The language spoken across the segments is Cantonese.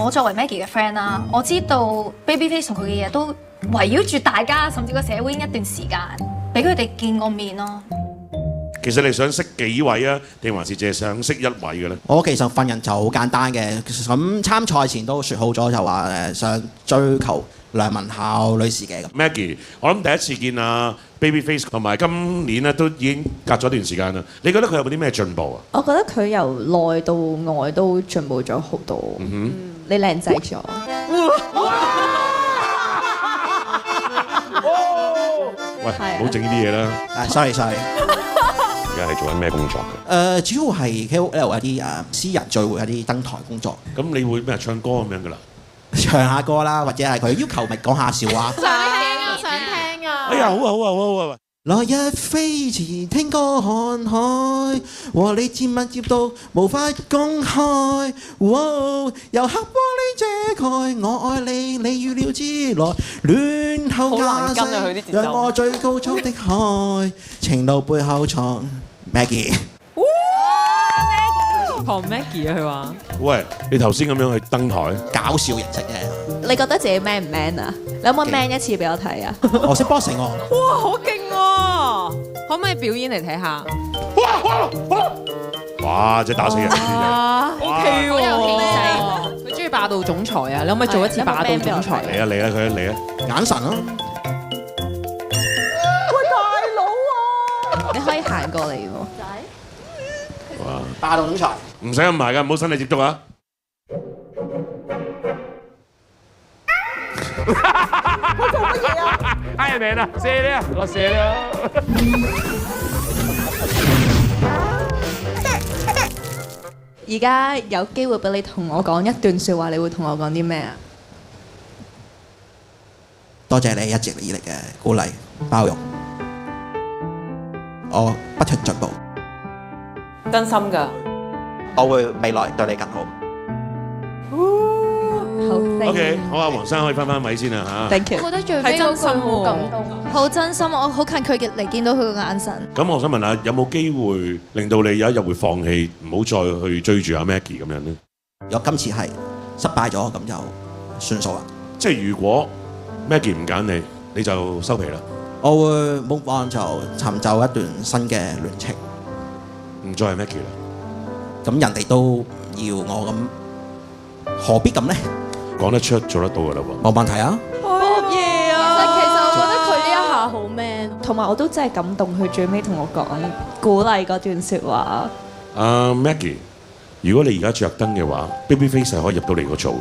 我作為 Maggie 嘅 friend 啦，我知道 Babyface 同佢嘅嘢都圍繞住大家，甚至個社會一段時間，俾佢哋見過面咯。其實你想識幾位啊，定還是淨係想識一位嘅咧？我其實份人就好簡單嘅，咁參賽前都説好咗，就話想追求梁文孝女士嘅咁。Maggie，我諗第一次見啊 Babyface 同埋今年咧都已經隔咗一段時間啦。你覺得佢有冇啲咩進步啊？我覺得佢由內到外都進步咗好多。你靚仔咗。喂，唔好整呢啲嘢啦。sorry。而家係做緊咩工作嘅？主要係 KOL 一啲私人聚會一啲登台工作。咁你會咩唱歌咁樣噶啦？唱下歌啦，或者係佢要求咪講下笑話。想聽啊！哎呀，好啊好啊好啊！來日飛馳聽歌看海，和你接吻接到無法公開。由黑玻璃遮蓋，我愛你，你預料之內。戀後駕駛，讓我最高速的開，情路背後藏 Maggie。學 Maggie 啊，佢話。喂，你頭先咁樣去登台，搞笑形式嘅。你覺得自己 man 唔 man 啊？你可唔可以 man 一次俾我睇啊？我識 boxing 喎。哇，好勁喎！可唔可以表演嚟睇下？哇！真係打死人！哇，OK 好有氣喎！佢中意霸道總裁啊！你可唔可以做一次霸道總裁？嚟啊嚟啊佢嚟啊！眼神咯。喂，大佬啊！你可以行過嚟喎。哇！霸道總裁。唔使咁埋㗎，唔好身體接觸啊！佢做乜嘢啊？嗌人名啊，射你啊，我射你啊！而家有機會俾你同我講一段説話，你會同我講啲咩啊？多謝你一直以嚟嘅鼓勵包容，我不斷進步，真心㗎。我會未來對你更好。好 OK， 好啊，黃生可以翻位先啦嚇。 ，thank you。我覺得最尾嗰句好感動，好真心，我好近距離嚟見到佢個眼神。咁我想問下，有冇機會令到你有一日會放棄，唔好再去追住阿 Maggie 咁樣呢？如果今次係失敗咗，咁就算數啦。即係如果 Maggie 唔揀你，你就收皮啦。我會 move on 就尋找一段新嘅戀情。唔再係 Maggie 啦。咁人哋都唔要我，咁何必咁呢？講得出，做得到㗎啦喎。冇問題啊！博嘢啊！其實我覺得佢呢一下好 man，同埋我都真係感動，佢最尾同我講鼓勵嗰段説話。Maggie，如果你而家着燈嘅話 ，Babyface 係可以入到你個組。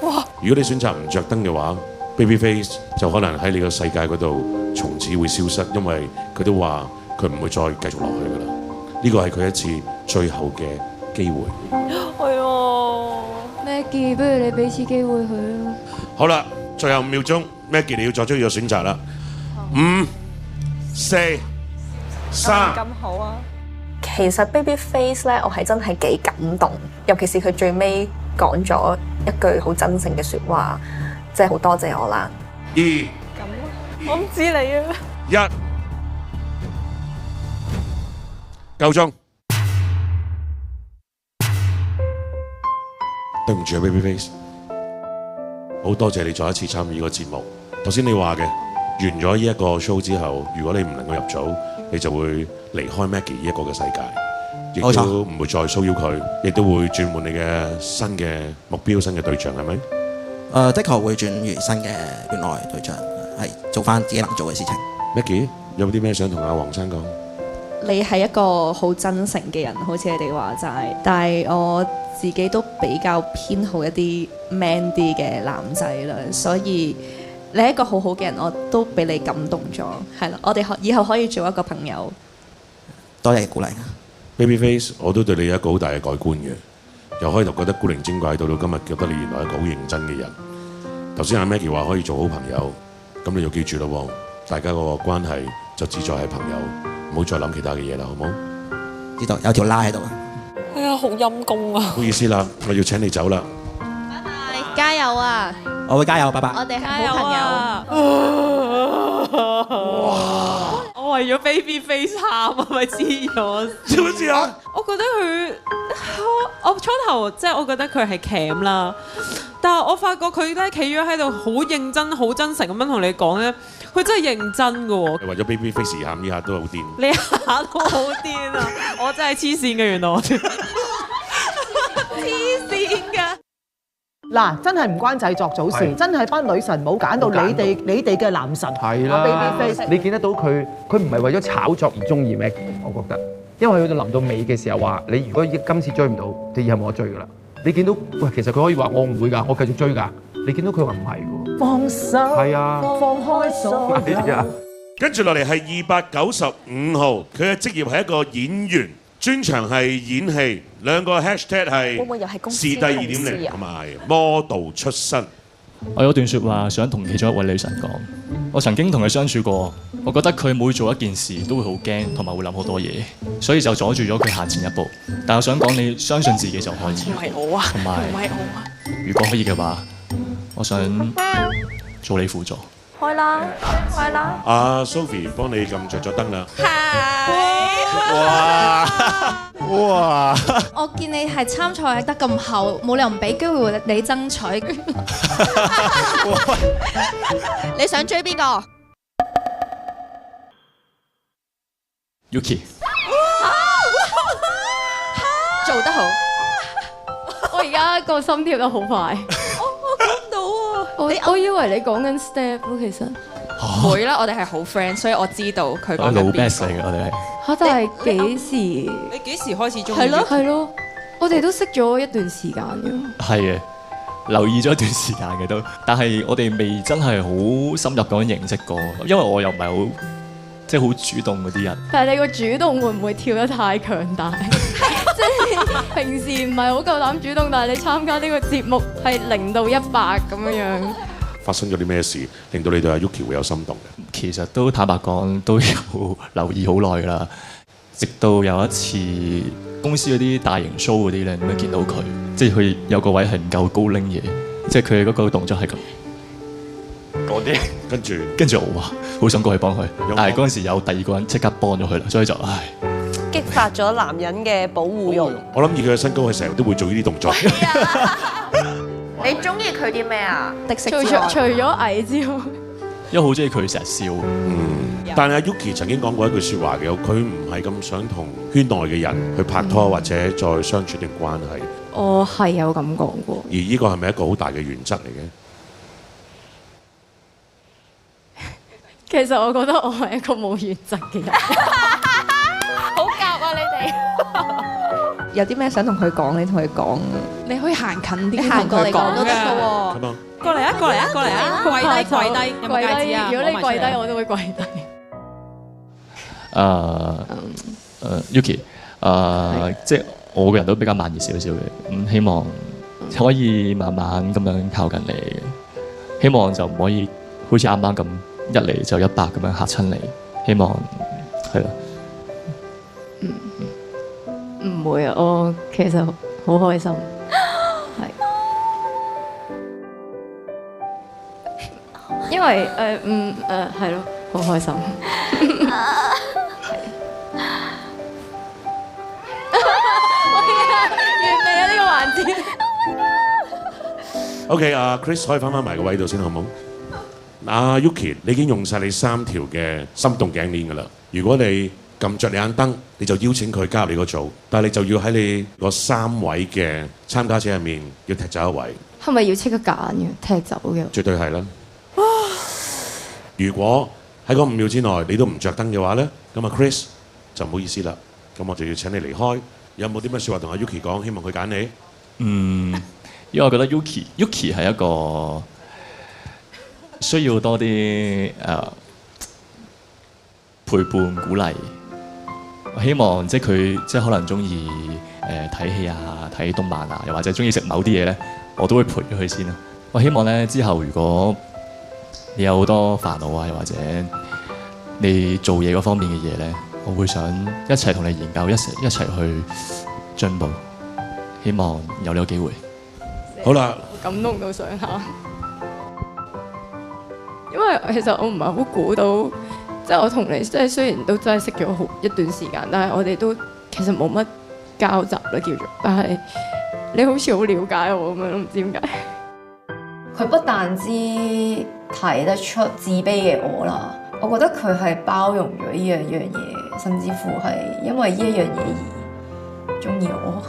哇！如果你選擇唔着燈嘅話 ，Babyface 就可能喺你個世界嗰度從此會消失，因為佢都話佢唔會再繼續落去㗎啦。呢個係佢一次最後嘅機會。係啊 Maggie，不如你俾次機會佢啊！好啦，最後5秒鐘 ，Maggie 你要作出呢個選擇啦。5、4、3。咁好啊！其實 Babyface 咧，我係真係幾感動，尤其是佢最尾講咗一句好真誠嘅説話，即係好多謝我啦。2、我唔知你啊。 1，夠鐘。對唔住啊 ，Babyface，好多謝你再一次參與呢個節目。頭先你話嘅，完咗呢一個 show 之後，如果你唔能夠入組，你就會離開 Maggie 呢一個嘅世界，亦都唔會再騷擾佢，亦都會轉換你嘅新嘅目標、新嘅對象，係咪？的確會轉為新嘅戀愛對象，係做翻自己能做嘅事情。Maggie 有冇啲咩想同阿黃生講？你係一個好真誠嘅人，好似你哋話齋，但係我自己都比較偏好一啲 man 啲嘅男仔啦，所以你係一個好好嘅人，我都俾你感動咗，係啦，我哋以後可以做一個朋友。多謝鼓勵。Babyface，我都對你有一個好大嘅改觀嘅，由開頭覺得古靈精怪，到今日覺得你原來係一個好認真嘅人。頭先阿 Maggie 話可以做好朋友，咁你就記住咯，大家個關係就只在係朋友，唔好再諗其他嘅嘢啦，好唔好？知道有條拉喺度。哎呀，好陰公啊！唔好意思啦，我要請你走啦。拜拜，加油啊！我會加油，拜拜。我哋係好朋友。哇！我為咗 baby face 喊啊，咪知咗？知唔知啊？我覺得佢，我初頭即係我覺得佢係鉗啦，但係我發覺佢咧企咗喺度好認真、好真誠咁樣同你講咧，佢真係認真㗎喎。為咗 baby face 而喊呢下都好癲。你下都好癲啊！我真係黐線嘅，原來我黐線㗎。嗱，真係唔關製作組事，真係班女神冇揀到你哋嘅男神。係啦 ，babyface，你見得到佢唔係為咗炒作而中意咩？我覺得，因為去到臨到尾嘅時候話，你如果今次追唔到，你以後冇得追噶啦。你見到喂，其實佢可以話我唔會㗎，我繼續追㗎。你見到佢話唔係㗎喎。放手，係啊，放開手。係啊。跟住落嚟係295號，佢嘅職業係一個演員，專長係演戲。兩個 hashtag 會唔會又係公司係視帝2.0同埋 model 出身。我有段説話想同其中一位女神講，我曾經同佢相處過，我覺得佢每做一件事都會好驚，同埋會諗好多嘢，所以就阻住咗佢行前一步。但我想講，你相信自己就可以。唔係我啊，同埋唔係我啊。如果可以嘅話，我想做你輔助。開啦，開啦。阿 Sophie 幫你撳着咗燈啦。哇！哇！我見你係參賽得咁後，冇理由唔俾機會你爭取。你想追邊個 Yuki 做得好，我而家個心跳得好快。我估唔到啊！我以為你講緊 step 咯，其實會啦，我哋係好 friend，所以我知道佢講老緊邊 best 個。嚟嘅，我哋係。嚇，但係幾時？你幾時開始中意？係咯係咯，我哋都識咗一段時間嘅。係嘅，留意咗一段時間嘅都，但係我哋未真係好深入咁樣認識過，因為我又唔係好即係好主動嗰啲人。但係你個主動會唔會跳得太強大？即係平時唔係好夠膽主動，但係你參加呢個節目係0到100咁樣樣。發生咗啲咩事令到你對阿 Yuki 會有心動嘅？其實都坦白講，都有留意好耐㗎啦。直到有一次公司嗰啲大型 show 嗰啲咧，咁樣見到佢，即係佢有個位係唔夠高拎嘢，即係佢嗰個動作係咁嗰啲。跟住我話好想過去幫佢，但係嗰陣時有第二個人即刻幫咗佢啦，所以就唉。激發咗男人嘅保護欲。我諗以佢嘅身高，佢成日都會做呢啲動作。你中意佢啲咩啊？除咗矮之外，因為好中意佢成日笑。但係阿 Yuki 曾經講過一句説話嘅，佢唔係咁想同圈內嘅人去拍拖或者再相處段關係。我係有咁講過。而呢個係咪一個好大嘅原則嚟嘅？其實我覺得我係一個冇原則嘅人。好夾啊！你哋有啲咩想同佢講，你同佢講。你可以行近啲，你行過嚟講都得㗎喎。過嚟啊！過嚟啊！過嚟啊！跪低跪低，有冇戒指啊？如果你跪低，我都會跪低。Yuki，即係我個人都比較慢熱少少嘅，咁希望可以慢慢咁樣靠近你，希望就唔可以好似啱啱咁一嚟就100咁樣嚇親你，希望係咯。唔會啊，我其實好開心，係，因為係咯，好開心。完未啊呢個環節 OK， 阿 Chris 可以翻埋個位度先好唔好？阿 Yuki， 你已經用晒你3條嘅心動頸鏈㗎啦。如果你撳着你眼燈，你就邀請佢加入你個組，但係你就要喺你個3位嘅參加者入面要踢走一位。係咪要即刻揀嘅？踢走嘅？絕對係啦。如果喺嗰5秒之內你都唔着燈嘅話咧，咁啊 Chris 就唔好意思啦。咁我就要請你離開。有冇啲乜説話同阿 Yuki 講？希望佢揀你。因為我覺得 Yuki 係一個需要多啲陪伴鼓勵。我希望即係佢即係可能中意睇戲啊、睇動漫啊，又或者中意食某啲嘢咧，我都會陪咗佢先啦。我希望咧之後如果你有好多煩惱啊，又或者你做嘢嗰方面嘅嘢咧，我會想一齊同你研究，一齊去進步。希望有呢個機會。好啦，感動到想喊，因為其實我唔係好估到即係我同你即係雖然都真係識咗好一段時間，但係我哋都其實冇乜交集啦叫做，但係你好似好了解我咁樣，唔知點解。佢不但止睇得出自卑嘅我啦，我覺得佢係包容咗呢樣嘢，甚至乎係因為呢一樣嘢而中意我。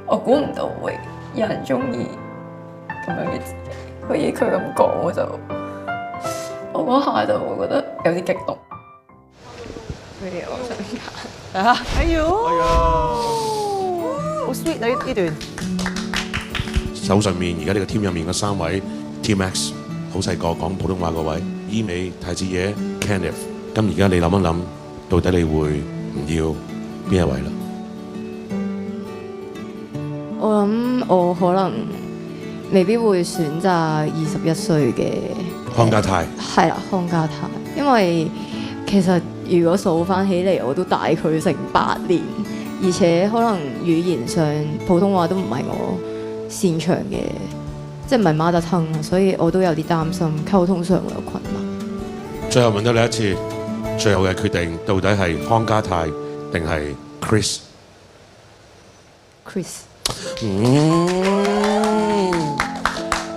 我估唔到會有人中意咁樣嘅自己，所以佢咁講我嗰下就會覺得有啲激動。哎呦，好 sweet 啊呢段。手上面而家呢個 team 入面嘅3位 Team X 好細個講普通話嗰位，伊美、太子爺、Kenneth。咁而家你諗一諗，到底你會唔要邊一位啦？我諗我可能未必會選擇21歲嘅康家泰。係啦，康家泰，因為其實如果數翻起嚟，我都大佢成8年，而且可能語言上普通話都唔係我擅長嘅，即係唔係 mother tongue，所以我都有啲擔心溝通上會有困難。最後問多你一次，最後嘅決定到底係康家泰定係 Chris？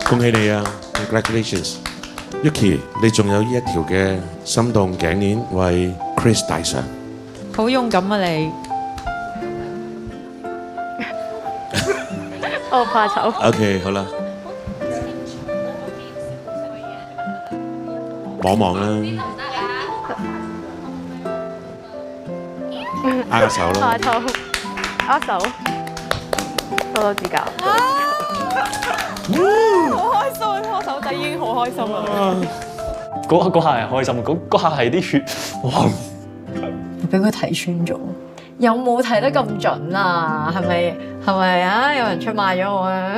恭喜你啊 ！Congratulations，Yuki， 你仲有呢一條嘅心動頸鏈為 Chris 戴上。好勇敢啊你！我怕醜。OK， 好啦，望望啦，握個手啦。怕醜，握手，多多指教。好開心，拖手仔已經好開心啦。嗰下係開心，嗰下係啲血，哇！俾佢睇穿咗，有冇睇得咁準啊？係咪啊？有人出賣咗我啊？